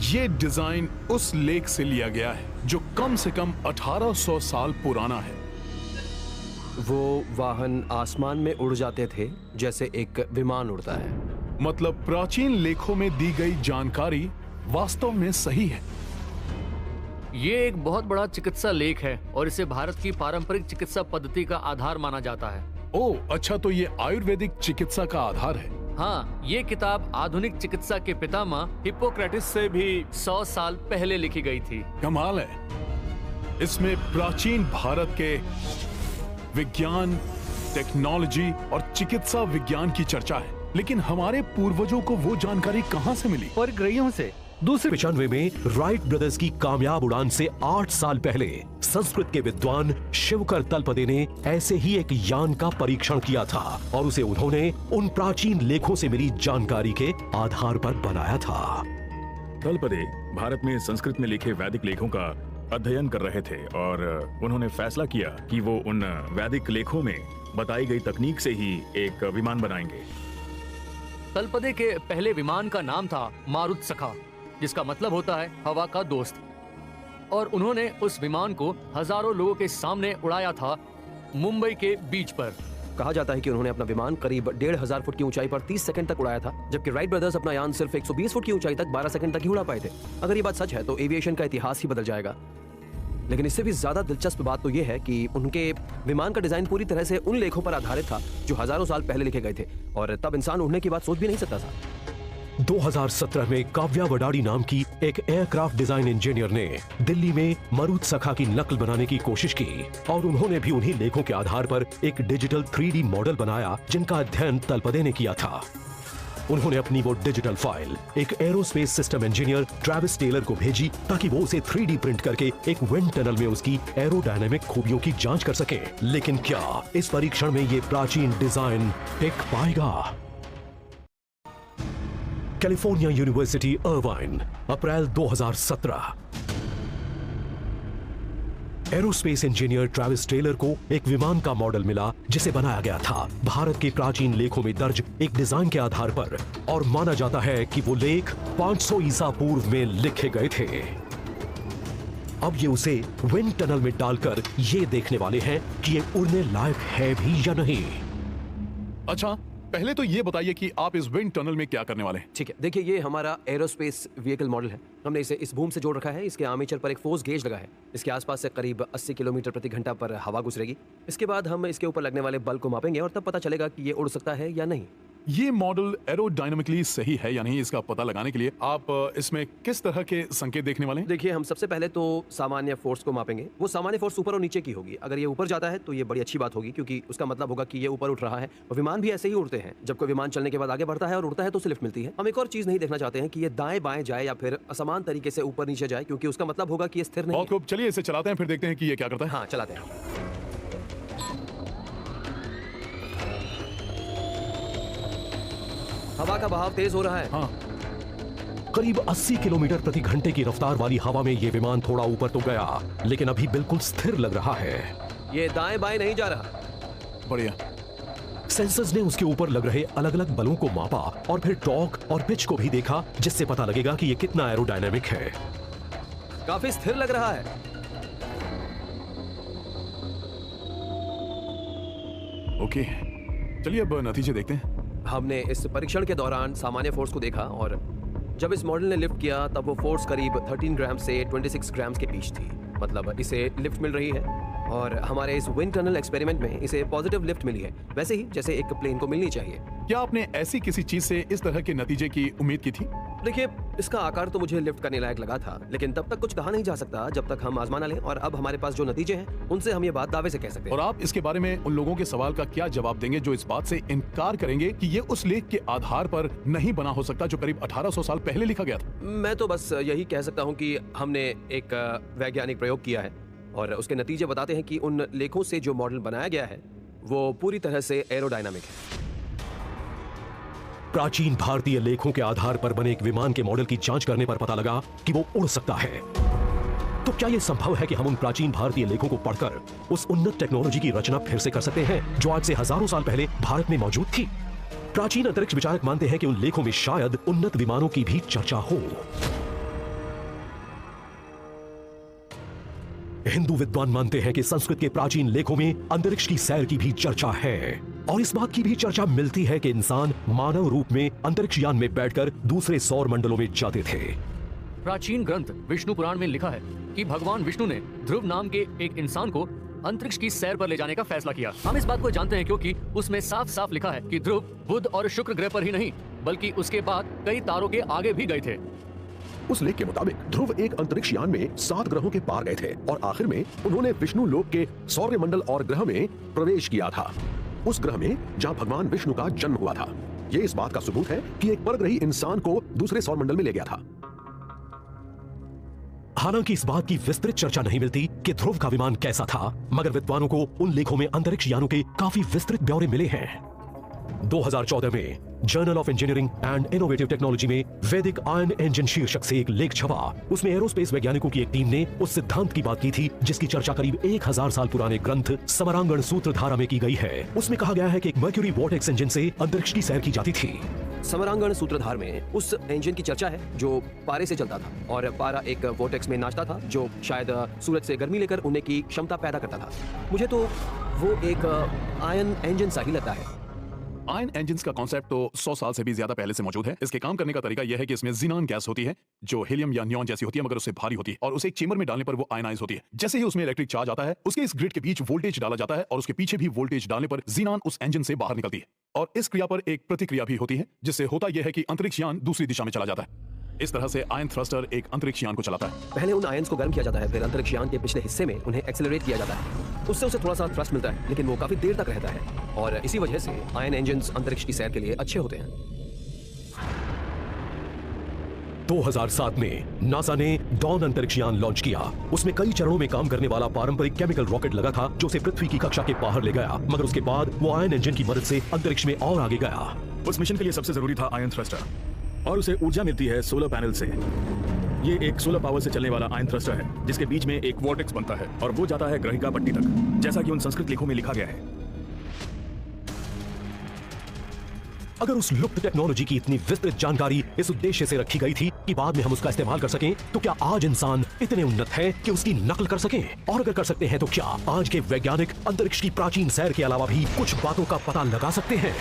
ये डिजाइन उस लेख से लिया गया है जो कम से कम 1800 साल पुराना है। वो वाहन आसमान में उड़ जाते थे जैसे एक विमान उड़ता है। मतलब प्राचीन लेखों में दी गई जानकारी वास्तव में सही है। ये एक बहुत बड़ा चिकित्सा लेख है और इसे भारत की पारंपरिक चिकित्सा पद्धति का आधार माना जाता है। ओह अच्छा, तो ये आयुर्वेदिक चिकित्सा का आधार है। हाँ, ये किताब आधुनिक चिकित्सा के पितामह हिप्पोक्रेटिस से भी 100 साल पहले लिखी गई थी। कमाल है। इसमें प्राचीन भारत के विज्ञान, टेक्नोलॉजी और चिकित्सा विज्ञान की चर्चा है। लेकिन हमारे पूर्वजों को वो जानकारी कहाँ से मिली? परिग्रहियों से। दूसरे 95 में राइट ब्रदर्स की कामयाब उड़ान से 8 साल पहले संस्कृत के विद्वान शिवकर तलपदे ने ऐसे ही एक यान का परीक्षण किया था और उसे उन्होंने उन प्राचीन लेखों से मिली जानकारी के आधार पर बनाया था। तलपदे भारत में संस्कृत में लिखे वैदिक लेखों का अध्ययन कर रहे थे और उन्होंने फैसला किया कि वो उन वैदिक लेखों में बताई गई तकनीक से ही एक विमान बनाएंगे। तलपदे के पहले विमान का नाम था मारुतसखा, जिसका मतलब होता है हवा का दोस्त, और उन्होंने उस विमान को हजारों लोगों के सामने उड़ाया था मुंबई के बीच पर। कहा जाता है कि उन्होंने अपना विमान करीब 1500 फुट की ऊंचाई पर 30 सेकंड तक उड़ाया था, जबकि राइट ब्रदर्स अपना यान सिर्फ 120 फुट की ऊंचाई तक 12 सेकंड तक ही उड़ा पाए थे। अगर ये बात सच है तो एविएशन का इतिहास ही बदल जाएगा। लेकिन इससे भी ज्यादा दिलचस्प बात तो ये है कि उनके विमान का डिजाइन पूरी तरह से उन लेखों पर आधारित था जो हजारों साल पहले लिखे गए थे, और तब इंसान उड़ने की बात सोच भी नहीं सकता था। 2017 में काव्या वडाडी नाम की एक एयरक्राफ्ट डिजाइन इंजीनियर ने दिल्ली में मारुतसखा की नकल बनाने की कोशिश की और उन्होंने भी उन्हीं लेखों के आधार पर एक डिजिटल 3D मॉडल बनाया जिनका अध्ययन तलपदे ने किया था। उन्होंने अपनी वो डिजिटल फाइल एक aerospace system engineer Travis Taylor को भेजी ताकि वो उसे 3D प्रिंट करके एक विंड टनल में उसकी एरोडायनामिक खूबियों की जांच कर सके। लेकिन क्या इस परीक्षण में ये प्राचीन डिजाइन टिक पाएगा? कैलिफोर्निया यूनिवर्सिटी अर्वाइन, अप्रैल 2017। एरोस्पेस इंजीनियर ट्रेविस टेलर को एक विमान का मॉडल मिला जिसे बनाया गया था भारत के प्राचीन लेखों में दर्ज एक डिजाइन के आधार पर, और माना जाता है कि वो लेख 500 ईसा पूर्व में लिखे गए थे। अब ये उसे विंड टनल में डालकर ये देखने वाले हैं कि ये उड़ने लायक है भी या नहीं। अच्छा, पहले तो ये बताइए कि आप इस विंड टनल में क्या करने वाले हैं? ठीक है, देखिए ये हमारा एरोस्पेस व्हीकल मॉडल है। हमने इसे इस बूम से जोड़ रखा है। इसके आर्मेचर पर एक फोर्स गेज लगा है। इसके आसपास से करीब 80 किलोमीटर प्रति घंटा पर हवा गुजरेगी। इसके बाद हम इसके ऊपर लगने वाले बल को मापेंगे और तब पता चलेगा कि ये उड़ सकता है या नहीं। ये मॉडल एरोडायनामिकली सही है या नहीं, इसका पता लगाने के लिए आप इसमें किस तरह के संकेत देखने वाले हैं? देखिए, हम सबसे पहले तो सामान्य फोर्स को मापेंगे। वो सामान्य फोर्स ऊपर और नीचे की होगी। अगर ये ऊपर जाता है तो ये बड़ी अच्छी बात होगी, क्योंकि उसका मतलब होगा कि ये ऊपर उठ रहा है। और विमान भी ऐसे ही उड़ते हैं। जब कोई विमान चलने के बाद आगे बढ़ता है और उड़ता है तो उसे लिफ्ट मिलती है। हम एक और चीज नहीं देखना चाहते हैं कि ये दाएं बाएं जाए या फिर असमान तरीके से ऊपर नीचे जाए, क्योंकि उसका मतलब होगा कि ये स्थिर नहीं है। बहुत खूब, चलिए इसे चलाते हैं, फिर देखते हैं कि ये क्या करता है। हाँ, चलाते हैं। हवा का बहाव तेज हो रहा है। हाँ, करीब 80 किलोमीटर प्रति घंटे की रफ्तार वाली हवा में ये विमान थोड़ा ऊपर तो गया, लेकिन अभी बिल्कुल स्थिर लग रहा है। ये दाएं बाएं नहीं जा रहा। बढ़िया। सेंसर्स ने उसके ऊपर लग रहे अलग अलग बलों को मापा और फिर टॉर्क और पिच को भी देखा, जिससे पता लगेगा कि ये कितना एरोडायनामिक है। काफी स्थिर लग रहा है। ओके, चलिए अब नतीजे देखते हैं। हमने इस परीक्षण के दौरान सामान्य फोर्स को देखा, और जब इस मॉडल ने लिफ्ट किया तब वो फोर्स करीब 13 ग्राम से 26 ग्राम के बीच थी। मतलब इसे लिफ्ट मिल रही है, और हमारे इस विंड टनल एक्सपेरिमेंट में इसे पॉजिटिव लिफ्ट मिली है, वैसे ही जैसे एक प्लेन को मिलनी चाहिए। क्या आपने ऐसी किसी चीज से इस तरह के नतीजे की उम्मीद की थी? देखिए, इसका आकार तो मुझे लिफ्ट करने लायक लगा था, लेकिन तब तक कुछ कहा नहीं जा सकता जब तक हम आजमा ना लें। और अब हमारे पास जो नतीजे हैं उनसे हम ये बात दावे से कह सकते हैं। और आप इसके बारे में उन लोगों के सवाल का क्या जवाब देंगे जो इस बात से इनकार करेंगे कि ये उस लेख के आधार पर नहीं बना हो सकता जो करीब 1800 साल पहले लिखा गया था? मैं तो बस यही कह सकता हूँ कि हमने एक वैज्ञानिक प्रयोग किया है, और उसके नतीजे बताते हैं कि उन लेखों से जो मॉडल बनाया गया है वो पूरी तरह से एरोडायनामिक है। प्राचीन भारतीय लेखों के आधार पर बने एक विमान के मॉडल की जांच करने पर पता लगा कि वो उड़ सकता है। तो क्या यह संभव है कि हम उन प्राचीन भारतीय लेखों को पढ़कर उस उन्नत टेक्नोलॉजी की रचना फिर से कर सकते हैं जो आज से हजारों साल पहले भारत में मौजूद थी? प्राचीन अंतरिक्ष विचारक मानते हैं कि उन लेखों में शायद उन्नत विमानों की भी चर्चा हो। हिंदू विद्वान मानते हैं कि संस्कृत के प्राचीन लेखों में अंतरिक्ष की सैर की भी चर्चा है और इस बात की भी चर्चा मिलती है कि इंसान मानव रूप में अंतरिक्ष यान में बैठकर दूसरे सौर मंडलों में जाते थे। प्राचीन ग्रंथ विष्णु पुराण में लिखा है कि भगवान विष्णु ने ध्रुव नाम के एक इंसान को अंतरिक्ष की सैर पर ले जाने का फैसला किया। हम इस बात को जानते हैं क्योंकि उसमें साफ साफ लिखा है कि ध्रुव बुध और शुक्र ग्रह पर ही नहीं बल्कि उसके बाद कई तारों के आगे भी गए थे। उस लेख के मुताबिक ध्रुव एक अंतरिक्ष यान में 7 ग्रहों के पार गए थे और आखिर में उन्होंने विष्णु लोक के सौर्य मंडल और ग्रह में प्रवेश किया था, उस ग्रह में जहां भगवान विष्णु का जन्म हुआ था। ये इस बात का सबूत है कि एक परग्रही इंसान को दूसरे सौर मंडल में ले गया था। हालांकि इस बात की विस्तृत चर्चा नहीं मिलती कि ध्रुव का विमान कैसा था, मगर विद्वानों को उन लेखों में अंतरिक्ष यानों के काफी विस्तृत ब्यौरे मिले हैं। 2014 में journal of engineering and innovative technology में वैदिक आयन इंजन शीर्षक से एक लेख छपा। उसमें एरोस्पेस वैज्ञानिकों की एक टीम ने उस सिद्धांत की बात की थी जिसकी चर्चा करीब 1000 साल पुराने ग्रंथ समरांगण सूत्रधारा में की गई है। उसमें कहा गया है कि एक मर्क्यूरी वॉर्टेक्स इंजन से अंतरिक्ष की सैर की जाती थी। समरांगण सूत्रधार में उस इंजन की चर्चा है जो पारे से चलता था और पारा एक वोर्टेक्स में नाचता था जो शायद सूरज से गर्मी लेकर उड़ने की क्षमता पैदा करता था। मुझे तो वो एक आयन इंजन सा ही लगता है। आयन इंजन्स का कॉन्सेप्ट तो 100 साल से भी ज्यादा पहले से मौजूद है। इसके काम करने का तरीका यह है कि इसमें ज़ीनान गैस होती है जो हीलियम या नियॉन जैसी होती है मगर उससे भारी होती है और उसे एक चेंबर में डालने पर वो आयनाइज होती है। जैसे ही उसमें इलेक्ट्रिक चार्ज आता है उसके इस ग्रिड के बीच वोल्टेज डाला जाता है और उसके पीछे भी वोल्टेज डालने पर ज़ीनान उस इंजन से बाहर निकलती है और इस क्रिया पर एक प्रतिक्रिया भी होती है जिससे होता यह है कि अंतरिक्ष यान दूसरी दिशा में चला जाता है। इस तरह से आयन थ्रस्टर एक अंतरिक्ष यान को चलाता है। पहले उन आयन्स को गर्म किया जाता है, फिर अंतरिक्ष यान के पिछले हिस्से में उन्हें एक्सेलरेट किया जाता है। उससे उसे थोड़ा सा थ्रस्ट मिलता है लेकिन वो काफी देर तक रहता है और इसी वजह से आयन इंजन्स अंतरिक्ष की सैर के लिए अच्छे होते हैं। 2007 में नासा ने डॉन अंतरिक्ष यान लॉन्च किया। उसमें कई चरणों में काम करने वाला पारंपरिक केमिकल रॉकेट लगा था जो उसे पृथ्वी की कक्षा के बाहर ले गया, मगर उसके बाद वो आयन इंजन की मदद से अंतरिक्ष में और आगे गया। उस मिशन के लिए सबसे जरूरी था आयन थ्रस्टर और उसे ऊर्जा मिलती है सोलर पैनल से। ये एक सोलर पावर से चलने वाला आयन थ्रस्टर है जिसके बीच में एक वॉर्टेक्स बनता है और वो जाता है ग्रहिका पट्टी तक, जैसा कि उन संस्कृत लेखों में लिखा गया है। अगर उस लुप्त टेक्नोलॉजी की इतनी विस्तृत जानकारी इस उद्देश्य से रखी गई थी कि बाद में हम उसका इस्तेमाल कर सकें, तो क्या आज इंसान इतने उन्नत है कि उसकी नकल कर सकें? और अगर कर सकते हैं तो क्या आज के वैज्ञानिक अंतरिक्ष की प्राचीन सैर के अलावा भी कुछ बातों का पता लगा सकते हैं?